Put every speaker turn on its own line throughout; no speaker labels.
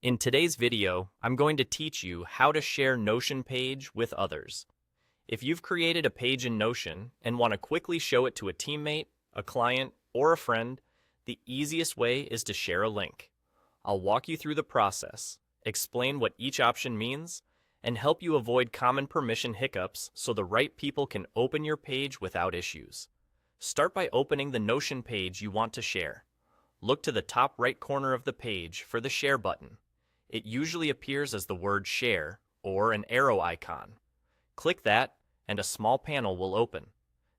In today's video, I'm going to teach you how to share Notion page with others. If you've created a page in Notion and want to quickly show it to a teammate, a client, or a friend, the easiest way is to share a link. I'll walk you through the process, explain what each option means, and help you avoid common permission hiccups so the right people can open your page without issues. Start by opening the Notion page you want to share. Look to the top right corner of the page for the Share button. It usually appears as the word Share or an arrow icon. Click that and a small panel will open.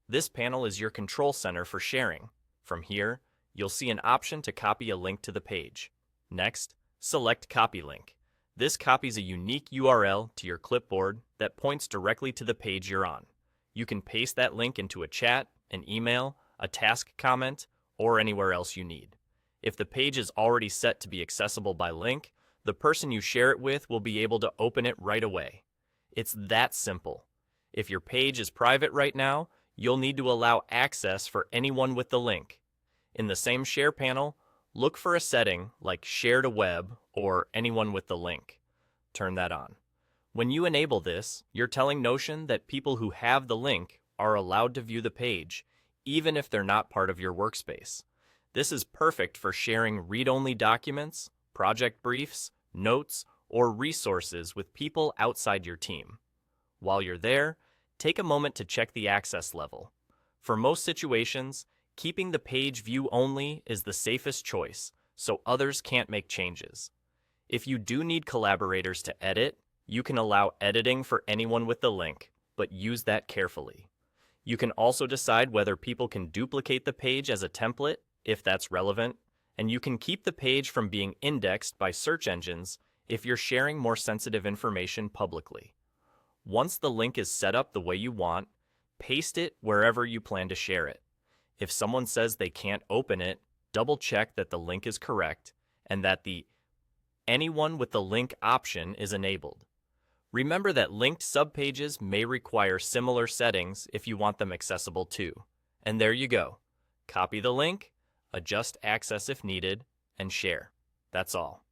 This panel is your control center for sharing. From here, you'll see an option to copy a link to the page. Next, select Copy Link. This copies a unique URL to your clipboard that points directly to the page you're on. You can paste that link into a chat, an email, a task comment, or anywhere else you need. If the page is already set to be accessible by link, the person you share it with will be able to open it right away. It's that simple. If your page is private right now, you'll need to allow access for anyone with the link. In the same Share panel, look for a setting like Share to Web or Anyone with the Link. Turn that on. When you enable this, you're telling Notion that people who have the link are allowed to view the page, even if they're not part of your workspace. This is perfect for sharing read-only documents, project briefs, notes, or resources with people outside your team. While you're there, take a moment to check the access level. For most situations, keeping the page view only is the safest choice, so others can't make changes. If you do need collaborators to edit, you can allow editing for anyone with the link, but use that carefully. You can also decide whether people can duplicate the page as a template, if that's relevant, and you can keep the page from being indexed by search engines if you're sharing more sensitive information publicly. Once the link is set up the way you want, paste it wherever you plan to share it. If someone says they can't open it, double-check that the link is correct and that the Anyone with the Link option is enabled. Remember that linked subpages may require similar settings if you want them accessible too. And there you go. Copy the link, adjust access if needed, and share. That's all.